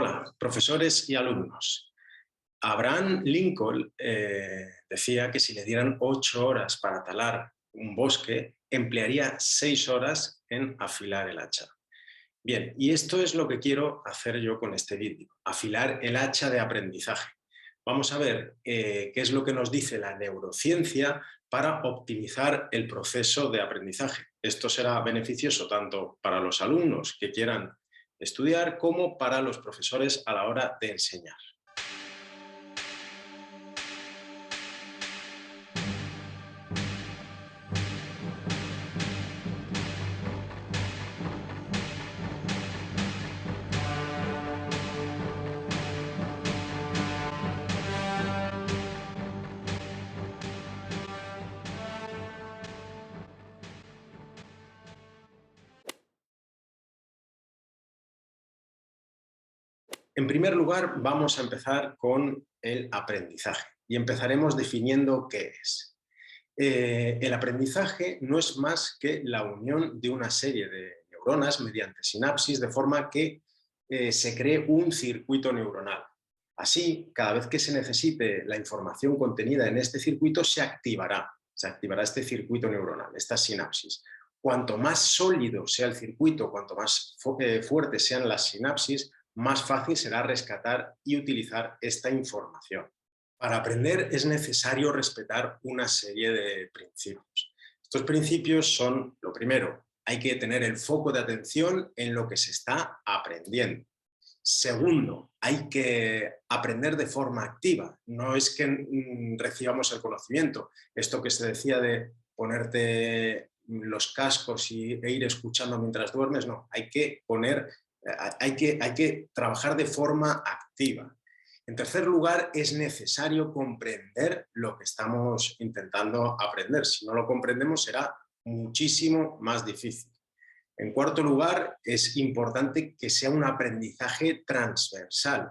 Hola, profesores y alumnos. Abraham Lincoln decía que si le dieran 8 horas para talar un bosque, emplearía 6 horas en afilar el hacha. Bien, y esto es lo que quiero hacer yo con este vídeo, afilar el hacha de aprendizaje. Vamos a ver qué es lo que nos dice la neurociencia para optimizar el proceso de aprendizaje. Esto será beneficioso tanto para los alumnos que quieran estudiar como para los profesores a la hora de enseñar. En primer lugar, vamos a empezar con el aprendizaje y empezaremos definiendo qué es. El aprendizaje no es más que la unión de una serie de neuronas mediante sinapsis, de forma que se cree un circuito neuronal. Así, cada vez que se necesite la información contenida en este circuito, se activará este circuito neuronal, esta sinapsis. Cuanto más sólido sea el circuito, cuanto más fuertes sean las sinapsis, más fácil será rescatar y utilizar esta información. Para aprender es necesario respetar una serie de principios. Estos principios son, lo primero, hay que tener el foco de atención en lo que se está aprendiendo. Segundo, hay que aprender de forma activa. No es que recibamos el conocimiento. Esto que se decía de ponerte los cascos e ir escuchando mientras duermes, no. Hay que trabajar de forma activa. En tercer lugar, es necesario comprender lo que estamos intentando aprender. Si no lo comprendemos, será muchísimo más difícil. En cuarto lugar, es importante que sea un aprendizaje transversal,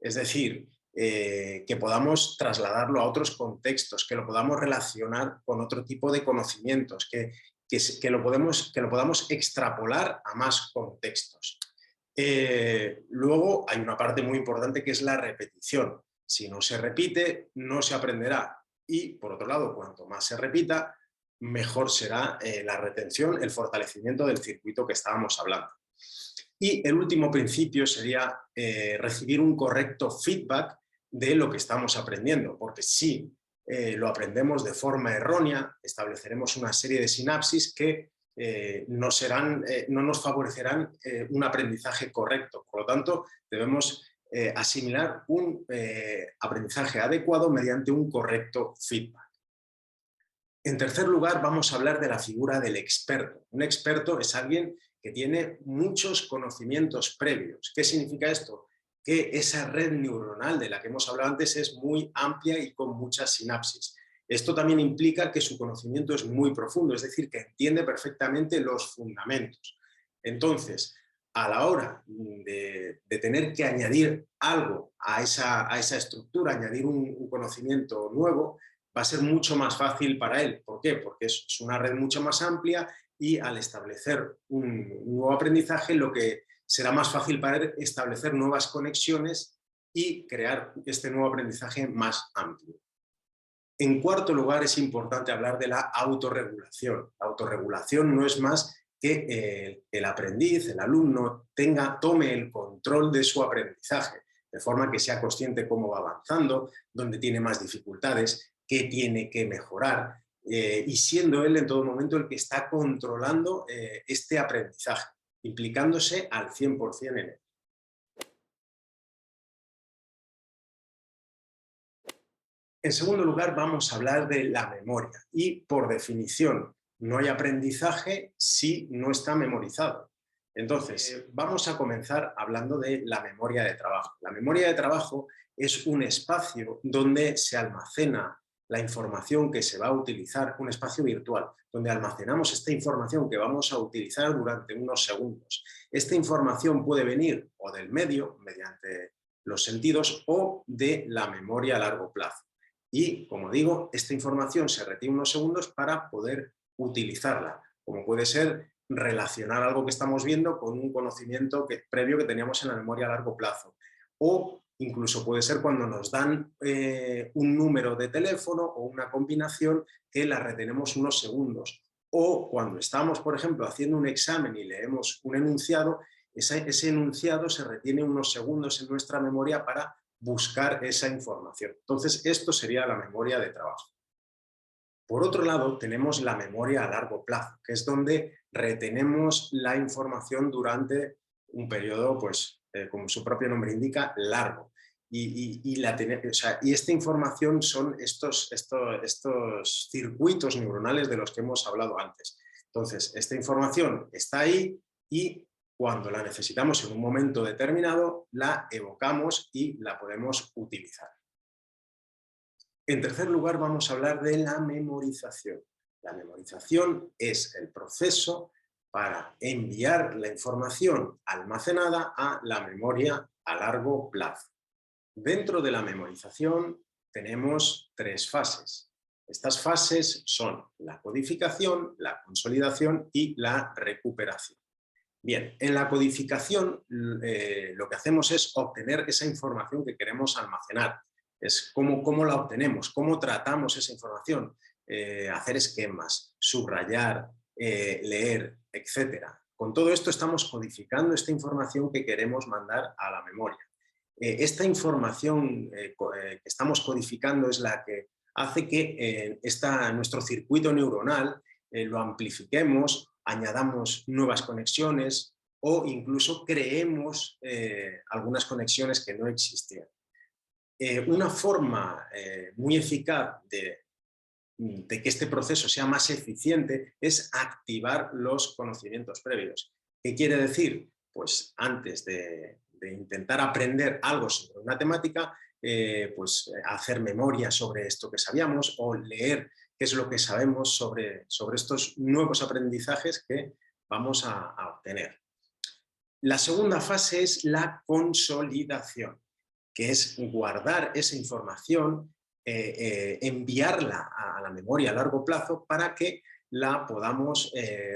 es decir, que podamos trasladarlo a otros contextos, que lo podamos relacionar con otro tipo de conocimientos, que lo podamos extrapolar a más contextos. Luego hay una parte muy importante que es la repetición. Si no se repite, no se aprenderá. Y, por otro lado, cuanto más se repita, mejor será la retención, el fortalecimiento del circuito que estábamos hablando. Y el último principio sería recibir un correcto feedback de lo que estamos aprendiendo, porque si lo aprendemos de forma errónea, estableceremos una serie de sinapsis que no nos favorecerán un aprendizaje correcto. Por lo tanto, debemos asimilar un aprendizaje adecuado mediante un correcto feedback. En tercer lugar, vamos a hablar de la figura del experto. Un experto es alguien que tiene muchos conocimientos previos. ¿Qué significa esto? Que esa red neuronal de la que hemos hablado antes es muy amplia y con muchas sinapsis. Esto también implica que su conocimiento es muy profundo, es decir, que entiende perfectamente los fundamentos. Entonces, a la hora de tener que añadir algo a esa estructura, añadir un conocimiento nuevo, va a ser mucho más fácil para él. ¿Por qué? Porque es una red mucho más amplia y al establecer un nuevo aprendizaje, lo que será más fácil para él establecer nuevas conexiones y crear este nuevo aprendizaje más amplio. En cuarto lugar, es importante hablar de la autorregulación. La autorregulación no es más que el aprendiz, el alumno, tome el control de su aprendizaje, de forma que sea consciente cómo va avanzando, dónde tiene más dificultades, qué tiene que mejorar, y siendo él en todo momento el que está controlando este aprendizaje, implicándose al 100% en él. En segundo lugar, vamos a hablar de la memoria y, por definición, no hay aprendizaje si no está memorizado. Entonces, vamos a comenzar hablando de la memoria de trabajo. La memoria de trabajo es un espacio donde se almacena la información que se va a utilizar, un espacio virtual, donde almacenamos esta información que vamos a utilizar durante unos segundos. Esta información puede venir o del medio, mediante los sentidos, o de la memoria a largo plazo. Y, como digo, esta información se retiene unos segundos para poder utilizarla, como puede ser relacionar algo que estamos viendo con un conocimiento previo que teníamos en la memoria a largo plazo. O incluso puede ser cuando nos dan un número de teléfono o una combinación que la retenemos unos segundos. O cuando estamos, por ejemplo, haciendo un examen y leemos un enunciado, ese enunciado se retiene unos segundos en nuestra memoria para buscar esa información. Entonces, esto sería la memoria de trabajo. Por otro lado, tenemos la memoria a largo plazo, que es donde retenemos la información durante un periodo, pues, como su propio nombre indica, largo. Y esta información son estos circuitos neuronales de los que hemos hablado antes. Entonces, esta información está ahí y cuando la necesitamos en un momento determinado, la evocamos y la podemos utilizar. En tercer lugar, vamos a hablar de la memorización. La memorización es el proceso para enviar la información almacenada a la memoria a largo plazo. Dentro de la memorización tenemos 3 fases. Estas fases son la codificación, la consolidación y la recuperación. Bien, en la codificación lo que hacemos es obtener esa información que queremos almacenar. Es cómo la obtenemos, cómo tratamos esa información, hacer esquemas, subrayar, leer, etc. Con todo esto estamos codificando esta información que queremos mandar a la memoria. Esta información que estamos codificando es la que hace que nuestro circuito neuronal lo amplifiquemos, añadamos nuevas conexiones o incluso creemos algunas conexiones que no existían. Una forma muy eficaz de que este proceso sea más eficiente es activar los conocimientos previos. ¿Qué quiere decir? Pues antes de intentar aprender algo sobre una temática, hacer memoria sobre esto que sabíamos o leer qué es lo que sabemos sobre estos nuevos aprendizajes que vamos a obtener. La segunda fase es la consolidación, que es guardar esa información, enviarla a la memoria a largo plazo para que la podamos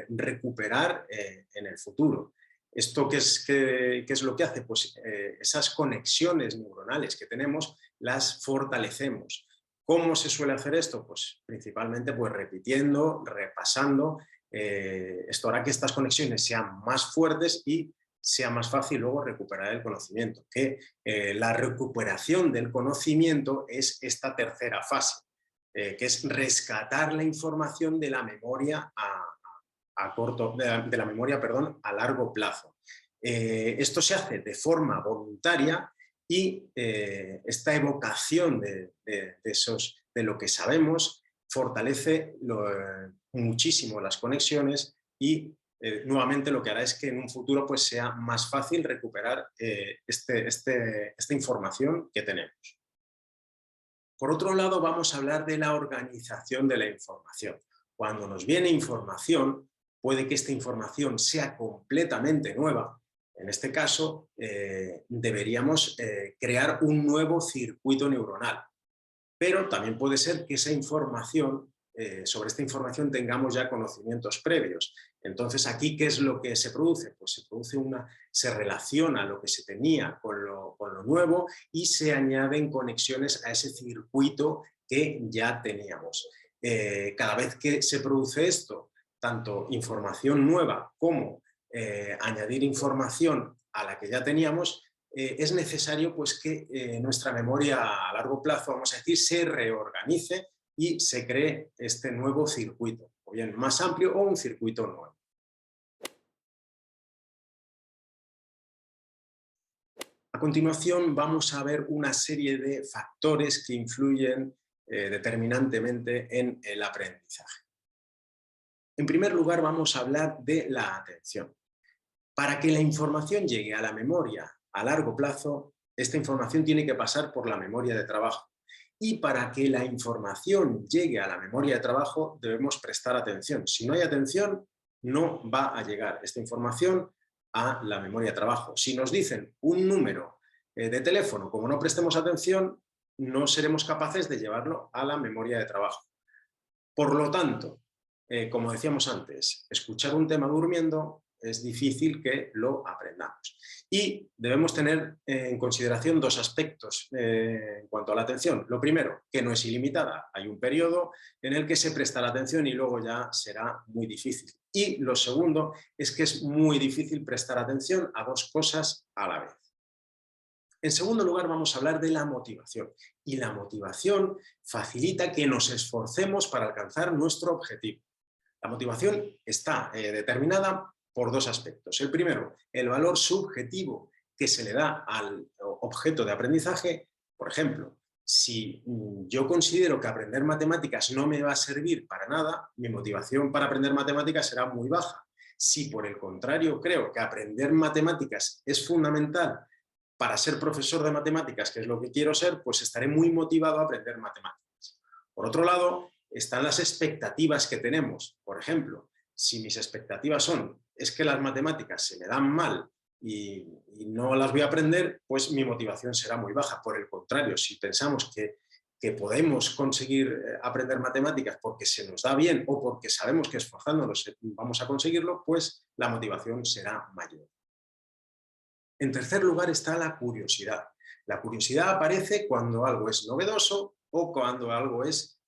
recuperar en el futuro. ¿Esto qué es lo que hace? Pues esas conexiones neuronales que tenemos las fortalecemos. ¿Cómo se suele hacer esto? Pues principalmente pues, repitiendo, repasando. Esto hará que estas conexiones sean más fuertes y sea más fácil luego recuperar el conocimiento. Que la recuperación del conocimiento es esta tercera fase, que es rescatar la información de la memoria de la memoria, perdón, a largo plazo. Esto se hace de forma voluntaria y esta evocación de lo que sabemos fortalece muchísimo las conexiones y nuevamente lo que hará es que en un futuro pues, sea más fácil recuperar esta información que tenemos. Por otro lado, vamos a hablar de la organización de la información. Cuando nos viene información, puede que esta información sea completamente nueva. En este caso, deberíamos crear un nuevo circuito neuronal. Pero también puede ser que esa información, sobre esta información tengamos ya conocimientos previos. Entonces, aquí, ¿qué es lo que se produce? Pues se relaciona lo que se tenía con lo nuevo y se añaden conexiones a ese circuito que ya teníamos. Cada vez que se produce esto, tanto información nueva como añadir información a la que ya teníamos, es necesario pues, que nuestra memoria a largo plazo, vamos a decir, se reorganice y se cree este nuevo circuito, o bien más amplio o un circuito nuevo. A continuación vamos a ver una serie de factores que influyen determinantemente en el aprendizaje. En primer lugar vamos a hablar de la atención. Para que la información llegue a la memoria a largo plazo, esta información tiene que pasar por la memoria de trabajo. Y para que la información llegue a la memoria de trabajo debemos prestar atención. Si no hay atención, no va a llegar esta información a la memoria de trabajo. Si nos dicen un número de teléfono, como no prestemos atención, no seremos capaces de llevarlo a la memoria de trabajo. Por lo tanto, como decíamos antes, escuchar un tema durmiendo es difícil que lo aprendamos. Y debemos tener en consideración dos aspectos en cuanto a la atención. Lo primero, que no es ilimitada. Hay un periodo en el que se presta la atención y luego ya será muy difícil. Y lo segundo es que es muy difícil prestar atención a dos cosas a la vez. En segundo lugar, vamos a hablar de la motivación. Y la motivación facilita que nos esforcemos para alcanzar nuestro objetivo. La motivación está determinada por dos aspectos. El primero, el valor subjetivo que se le da al objeto de aprendizaje. Por ejemplo, si yo considero que aprender matemáticas no me va a servir para nada, mi motivación para aprender matemáticas será muy baja. Si por el contrario creo que aprender matemáticas es fundamental para ser profesor de matemáticas, que es lo que quiero ser, pues estaré muy motivado a aprender matemáticas. Por otro lado, están las expectativas que tenemos. Por ejemplo, si mis expectativas son, es que las matemáticas se me dan mal y no las voy a aprender, pues mi motivación será muy baja. Por el contrario, si pensamos que podemos conseguir aprender matemáticas porque se nos da bien o porque sabemos que esforzándonos vamos a conseguirlo, pues la motivación será mayor. En tercer lugar está la curiosidad. La curiosidad aparece cuando algo es novedoso o cuando algo es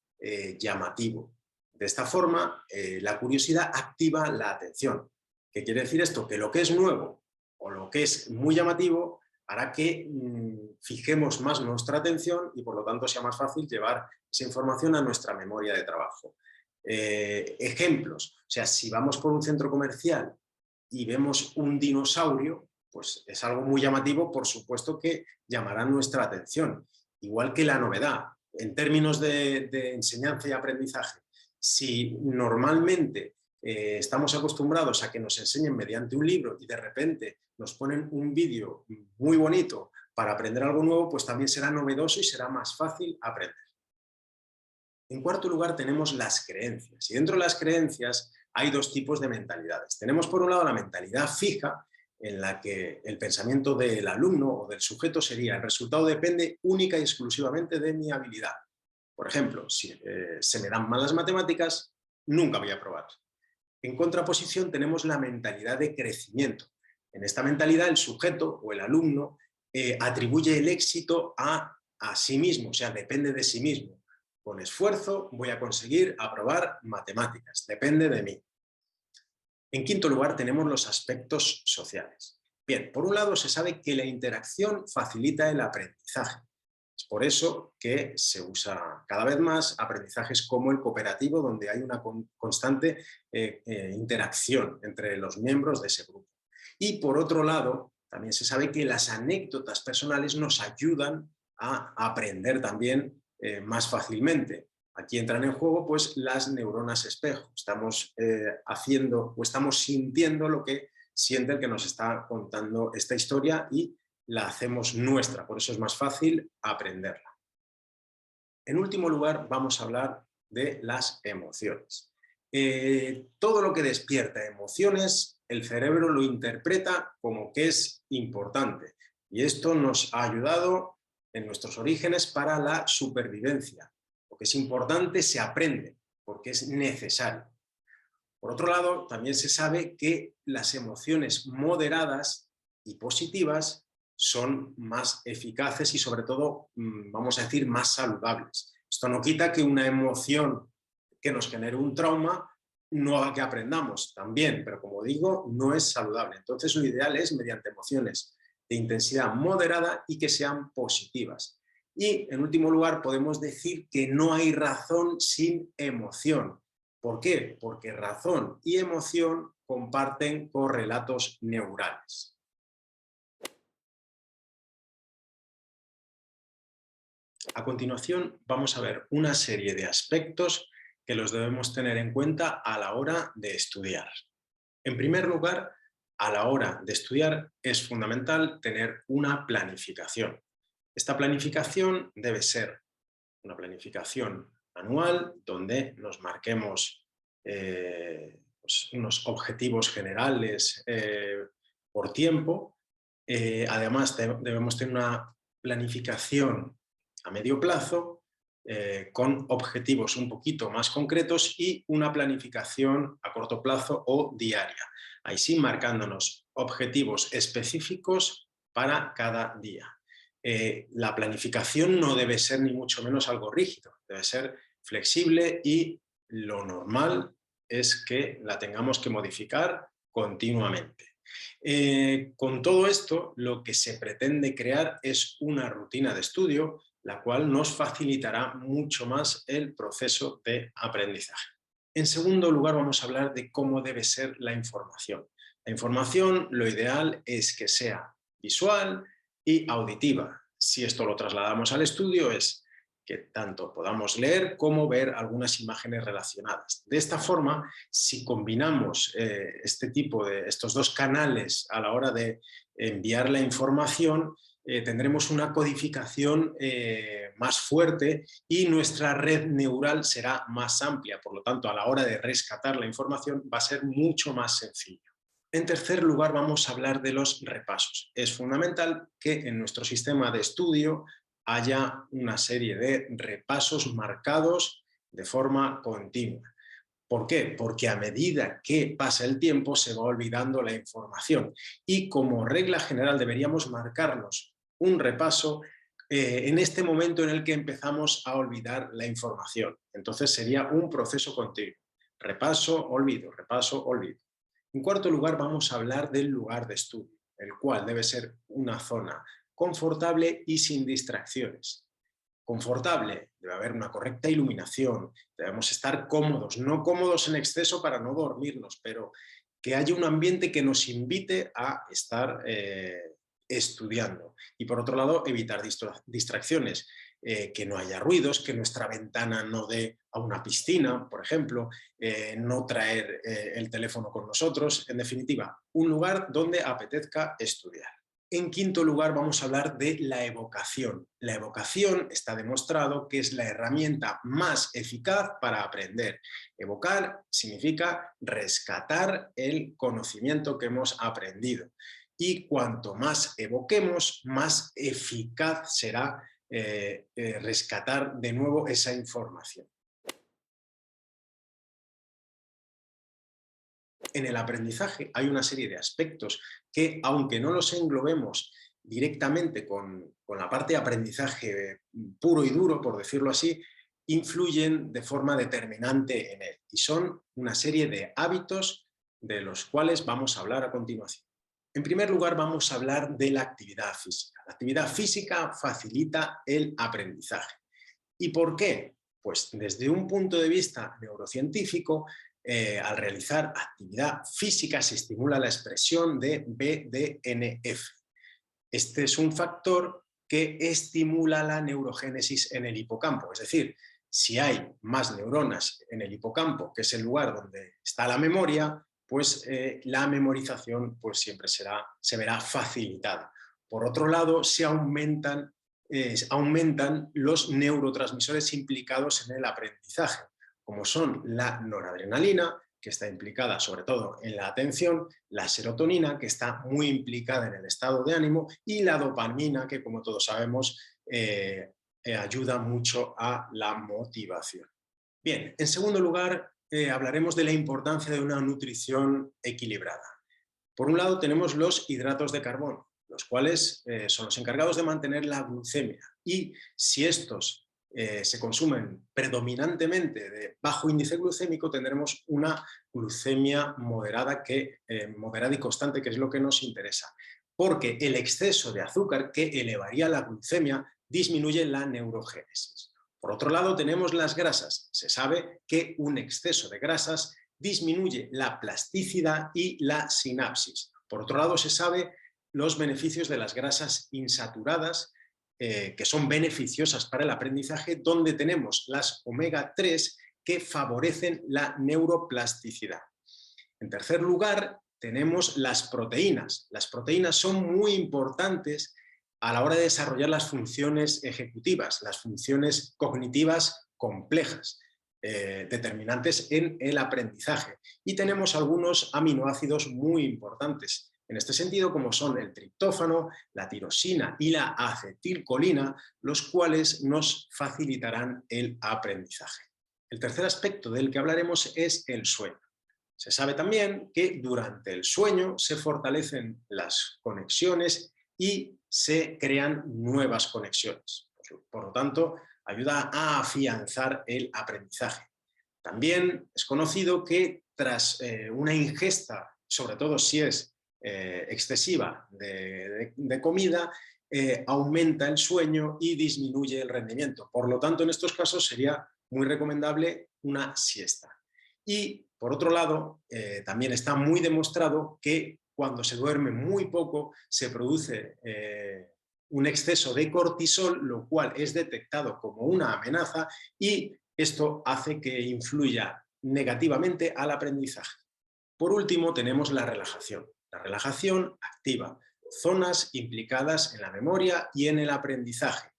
llamativo. De esta forma, la curiosidad activa la atención. ¿Qué quiere decir esto? Que lo que es nuevo o lo que es muy llamativo hará que fijemos más nuestra atención y por lo tanto sea más fácil llevar esa información a nuestra memoria de trabajo. Ejemplos, o sea, si vamos por un centro comercial y vemos un dinosaurio, pues es algo muy llamativo, por supuesto que llamará nuestra atención. Igual que la novedad, en términos de enseñanza y aprendizaje. Si normalmente estamos acostumbrados a que nos enseñen mediante un libro y de repente nos ponen un vídeo muy bonito para aprender algo nuevo, pues también será novedoso y será más fácil aprender. En cuarto lugar tenemos las creencias. Y dentro de las creencias hay dos tipos de mentalidades. Tenemos por un lado la mentalidad fija, en la que el pensamiento del alumno o del sujeto sería: el resultado depende única y exclusivamente de mi habilidad. Por ejemplo, si se me dan mal las matemáticas, nunca voy a aprobar. En contraposición tenemos la mentalidad de crecimiento. En esta mentalidad el sujeto o el alumno atribuye el éxito a sí mismo, o sea, depende de sí mismo. Con esfuerzo voy a conseguir aprobar matemáticas, depende de mí. En quinto lugar tenemos los aspectos sociales. Bien, por un lado se sabe que la interacción facilita el aprendizaje. Es por eso que se usa cada vez más aprendizajes como el cooperativo, donde hay una constante interacción entre los miembros de ese grupo. Y por otro lado, también se sabe que las anécdotas personales nos ayudan a aprender también más fácilmente. Aquí entran en juego pues las neuronas espejo. Estamos haciendo o estamos sintiendo lo que siente el que nos está contando esta historia y la hacemos nuestra, por eso es más fácil aprenderla. En último lugar, vamos a hablar de las emociones. Todo lo que despierta emociones, el cerebro lo interpreta como que es importante. Y esto nos ha ayudado en nuestros orígenes para la supervivencia. Lo que es importante se aprende, porque es necesario. Por otro lado, también se sabe que las emociones moderadas y positivas son más eficaces y sobre todo, vamos a decir, más saludables. Esto no quita que una emoción que nos genere un trauma no haga que aprendamos también, pero como digo, no es saludable. Entonces lo ideal es mediante emociones de intensidad moderada y que sean positivas. Y en último lugar podemos decir que no hay razón sin emoción. ¿Por qué? Porque razón y emoción comparten correlatos neurales. A continuación vamos a ver una serie de aspectos que los debemos tener en cuenta a la hora de estudiar. En primer lugar, a la hora de estudiar es fundamental tener una planificación. Esta planificación debe ser una planificación anual donde nos marquemos pues unos objetivos generales por tiempo. Además, debemos tener una planificación a medio plazo con objetivos un poquito más concretos y una planificación a corto plazo o diaria. Ahí sí, marcándonos objetivos específicos para cada día. La planificación no debe ser ni mucho menos algo rígido, debe ser flexible y lo normal es que la tengamos que modificar continuamente. Con todo esto, lo que se pretende crear es una rutina de estudio, la cual nos facilitará mucho más el proceso de aprendizaje. En segundo lugar, vamos a hablar de cómo debe ser la información. La información, lo ideal es que sea visual y auditiva. Si esto lo trasladamos al estudio, es que tanto podamos leer como ver algunas imágenes relacionadas. De esta forma, si combinamos estos dos canales a la hora de enviar la información, tendremos una codificación más fuerte y nuestra red neural será más amplia. Por lo tanto, a la hora de rescatar la información va a ser mucho más sencillo. En tercer lugar, vamos a hablar de los repasos. Es fundamental que en nuestro sistema de estudio haya una serie de repasos marcados de forma continua. ¿Por qué? Porque a medida que pasa el tiempo se va olvidando la información y como regla general deberíamos marcarnos un repaso en este momento en el que empezamos a olvidar la información. Entonces sería un proceso continuo. Repaso, olvido, repaso, olvido. En cuarto lugar, vamos a hablar del lugar de estudio, el cual debe ser una zona confortable y sin distracciones. Confortable, debe haber una correcta iluminación, debemos estar cómodos, no cómodos en exceso para no dormirnos, pero que haya un ambiente que nos invite a estar estudiando. Y por otro lado, evitar distracciones, que no haya ruidos, que nuestra ventana no dé a una piscina, por ejemplo, no traer el teléfono con nosotros, en definitiva, un lugar donde apetezca estudiar. En quinto lugar, vamos a hablar de la evocación. La evocación está demostrado que es la herramienta más eficaz para aprender. Evocar significa rescatar el conocimiento que hemos aprendido. Y cuanto más evoquemos, más eficaz será rescatar de nuevo esa información. En el aprendizaje hay una serie de aspectos que, aunque no los englobemos directamente con la parte de aprendizaje puro y duro, por decirlo así, influyen de forma determinante en él. Y son una serie de hábitos de los cuales vamos a hablar a continuación. En primer lugar, vamos a hablar de la actividad física. La actividad física facilita el aprendizaje. ¿Y por qué? Pues desde un punto de vista neurocientífico, al realizar actividad física se estimula la expresión de BDNF. Este es un factor que estimula la neurogénesis en el hipocampo, es decir, si hay más neuronas en el hipocampo, que es el lugar donde está la memoria, pues la memorización pues siempre se verá facilitada. Por otro lado, se aumentan los neurotransmisores implicados en el aprendizaje, como son la noradrenalina, que está implicada sobre todo en la atención, la serotonina, que está muy implicada en el estado de ánimo, y la dopamina, que como todos sabemos ayuda mucho a la motivación. Bien, en segundo lugar, hablaremos de la importancia de una nutrición equilibrada. Por un lado tenemos los hidratos de carbono, los cuales son los encargados de mantener la glucemia, y si estos se consumen predominantemente de bajo índice glucémico, tendremos una glucemia moderada y constante, que es lo que nos interesa, porque el exceso de azúcar, que elevaría la glucemia, disminuye la neurogénesis. Por otro lado tenemos las grasas. Se sabe que un exceso de grasas disminuye la plasticidad y la sinapsis. Por otro lado, se sabe los beneficios de las grasas insaturadas, que son beneficiosas para el aprendizaje, donde tenemos las omega 3 que favorecen la neuroplasticidad. En tercer lugar, tenemos las proteínas. Las proteínas son muy importantes a la hora de desarrollar las funciones ejecutivas, las funciones cognitivas complejas, determinantes en el aprendizaje. Y tenemos algunos aminoácidos muy importantes. en este sentido, como son el triptófano, la tirosina y la acetilcolina, los cuales nos facilitarán el aprendizaje. El tercer aspecto del que hablaremos es el sueño. Se sabe también que durante el sueño se fortalecen las conexiones y se crean nuevas conexiones. Por lo tanto, ayuda a afianzar el aprendizaje. También es conocido que tras una ingesta, sobre todo si es excesiva de comida, aumenta el sueño y disminuye el rendimiento. Por lo tanto, en estos casos sería muy recomendable una siesta. Y, por otro lado, también está muy demostrado que cuando se duerme muy poco se produce un exceso de cortisol, lo cual es detectado como una amenaza y esto hace que influya negativamente al aprendizaje. Por último, tenemos la relajación. La relajación activa zonas implicadas en la memoria y en el aprendizaje.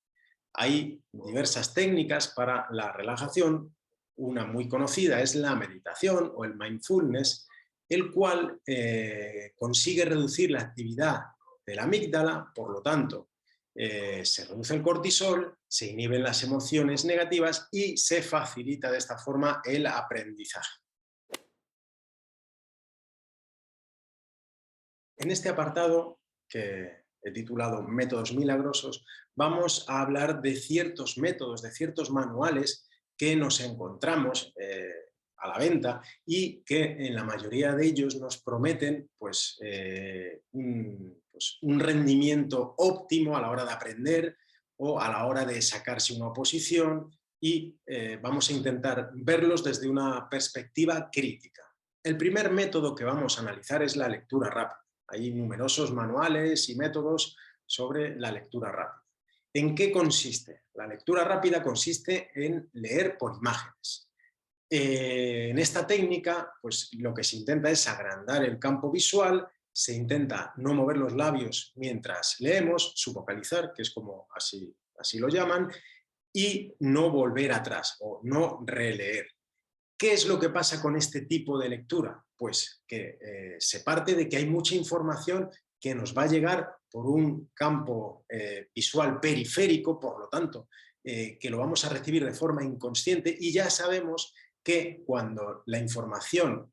Hay diversas técnicas para la relajación. Una muy conocida es la meditación o el mindfulness, el cual consigue reducir la actividad de la amígdala, por lo tanto, se reduce el cortisol, se inhiben las emociones negativas y se facilita de esta forma el aprendizaje. En este apartado, que he titulado Métodos milagrosos, vamos a hablar de ciertos métodos, de ciertos manuales que nos encontramos a la venta y que en la mayoría de ellos nos prometen un rendimiento óptimo a la hora de aprender o a la hora de sacarse una oposición y vamos a intentar verlos desde una perspectiva crítica. El primer método que vamos a analizar es la lectura rápida. Hay numerosos manuales y métodos sobre la lectura rápida. ¿En qué consiste? La lectura rápida consiste en leer por imágenes. En esta técnica, pues lo que se intenta es agrandar el campo visual, se intenta no mover los labios mientras leemos, subvocalizar, que es como así lo llaman, y no volver atrás o no releer. ¿Qué es lo que pasa con este tipo de lectura? Pues que se parte de que hay mucha información que nos va a llegar por un campo visual periférico, por lo tanto, que lo vamos a recibir de forma inconsciente y ya sabemos que cuando a la información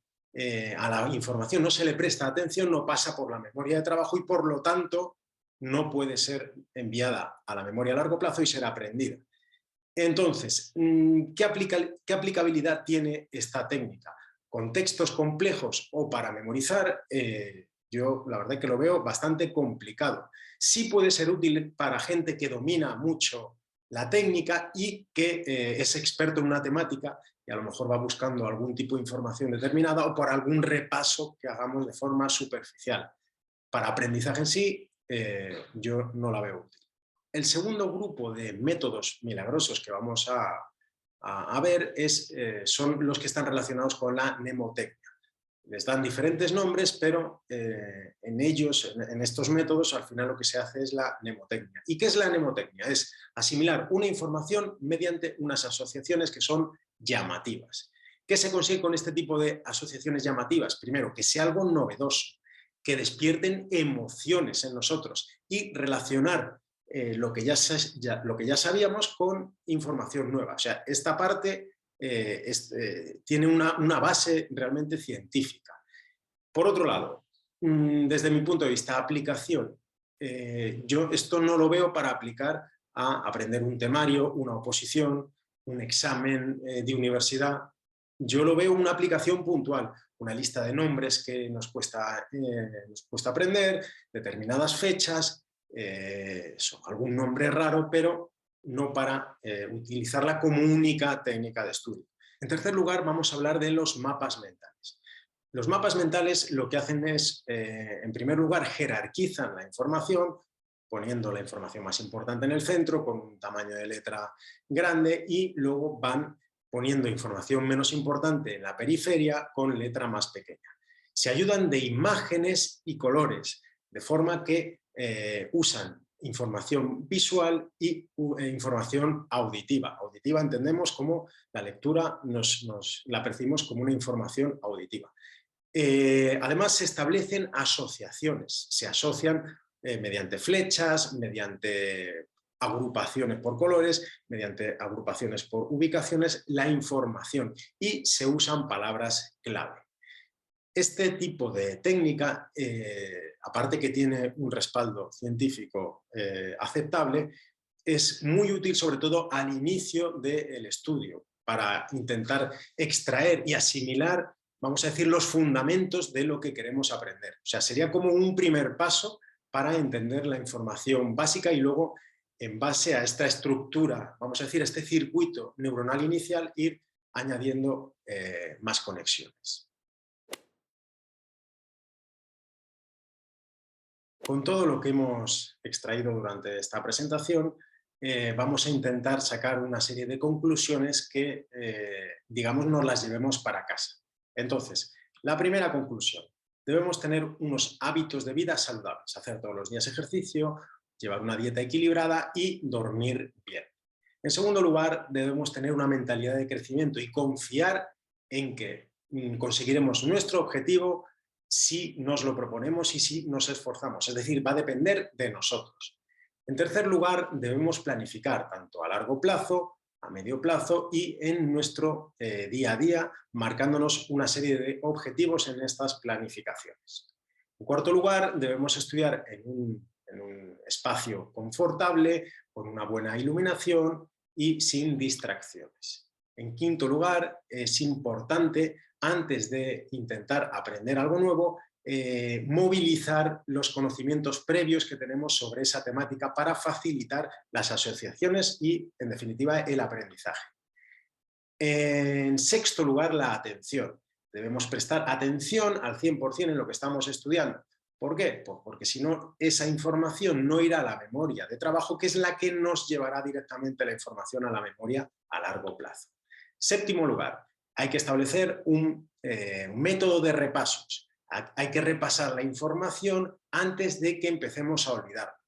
no se le presta atención, no pasa por la memoria de trabajo y por lo tanto no puede ser enviada a la memoria a largo plazo y será aprendida. Entonces, ¿qué aplicabilidad tiene esta técnica? Con textos complejos o para memorizar, yo la verdad que lo veo bastante complicado. Sí puede ser útil para gente que domina mucho la técnica y que es experto en una temática y a lo mejor va buscando algún tipo de información determinada o por algún repaso que hagamos de forma superficial. Para aprendizaje en sí, yo no la veo útil. El segundo grupo de métodos milagrosos que vamos a ver son los que están relacionados con la mnemotecnia. Les dan diferentes nombres, pero en estos métodos, al final lo que se hace es la mnemotecnia. ¿Y qué es la mnemotecnia? Es asimilar una información mediante unas asociaciones que son llamativas. ¿Qué se consigue con este tipo de asociaciones llamativas? Primero, que sea algo novedoso, que despierten emociones en nosotros y relacionar lo que ya sabíamos con información nueva. O sea, esta parte tiene una base realmente científica. Por otro lado, desde mi punto de vista, aplicación. Yo esto no lo veo para aplicar a aprender un temario, una oposición, un examen de universidad. Yo lo veo una aplicación puntual, una lista de nombres que nos cuesta aprender, determinadas fechas, algún nombre raro, pero no para utilizarla como única técnica de estudio. En tercer lugar, vamos a hablar de los mapas mentales. Los mapas mentales lo que hacen es, en primer lugar, jerarquizan la información, poniendo la información más importante en el centro, con un tamaño de letra grande, y luego van poniendo información menos importante en la periferia con letra más pequeña. Se ayudan de imágenes y colores, de forma que usan información visual y información auditiva. Auditiva entendemos como la lectura la percibimos como una información auditiva. Además, se establecen asociaciones, se asocian mediante flechas, mediante agrupaciones por colores, mediante agrupaciones por ubicaciones, la información, y se usan palabras clave. Este tipo de técnica, aparte que tiene un respaldo científico aceptable, es muy útil sobre todo al inicio del estudio, para intentar extraer y asimilar, vamos a decir, los fundamentos de lo que queremos aprender. O sea, sería como un primer paso para entender la información básica y luego, en base a esta estructura, vamos a decir, a este circuito neuronal inicial, ir añadiendo más conexiones. Con todo lo que hemos extraído durante esta presentación, vamos a intentar sacar una serie de conclusiones que, digamos, nos las llevemos para casa. Entonces, la primera conclusión: debemos tener unos hábitos de vida saludables, hacer todos los días ejercicio, llevar una dieta equilibrada y dormir bien. En segundo lugar, debemos tener una mentalidad de crecimiento y confiar en que conseguiremos nuestro objetivo si nos lo proponemos y si nos esforzamos. Es decir, va a depender de nosotros. En tercer lugar, debemos planificar tanto a largo plazo, a medio plazo y en nuestro día a día, marcándonos una serie de objetivos en estas planificaciones. En cuarto lugar, debemos estudiar en un espacio confortable, con una buena iluminación y sin distracciones. En quinto lugar, es importante, antes de intentar aprender algo nuevo, movilizar los conocimientos previos que tenemos sobre esa temática para facilitar las asociaciones y, en definitiva, el aprendizaje. En sexto lugar, la atención. Debemos prestar atención al 100% en lo que estamos estudiando. ¿Por qué? Pues porque si no, esa información no irá a la memoria de trabajo, que es la que nos llevará directamente la información a la memoria a largo plazo. Séptimo lugar, hay que establecer un método de repasos. Hay que repasar la información antes de que empecemos a olvidarla.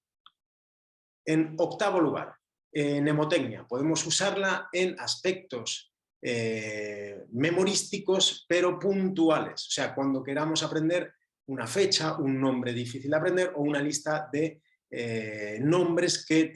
En octavo lugar, mnemotecnia. Podemos usarla en aspectos memorísticos, pero puntuales. O sea, cuando queramos aprender una fecha, un nombre difícil de aprender o una lista de nombres que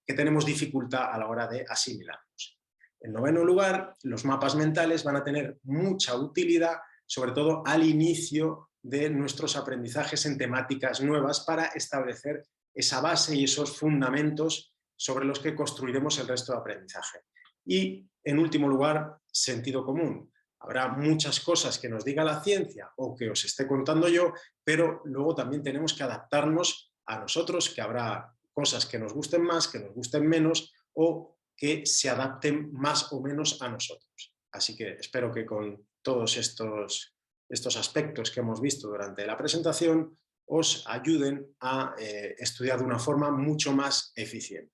tenemos dificultad a la hora de asimilarlos. En noveno lugar, los mapas mentales van a tener mucha utilidad, sobre todo al inicio de nuestros aprendizajes en temáticas nuevas, para establecer esa base y esos fundamentos sobre los que construiremos el resto de aprendizaje. Y, en último lugar, sentido común. Habrá muchas cosas que nos diga la ciencia o que os esté contando yo, pero luego también tenemos que adaptarnos a nosotros, que habrá cosas que nos gusten más, que nos gusten menos, o que se adapten más o menos a nosotros. Así que espero que con todos estos aspectos que hemos visto durante la presentación os ayuden a estudiar de una forma mucho más eficiente.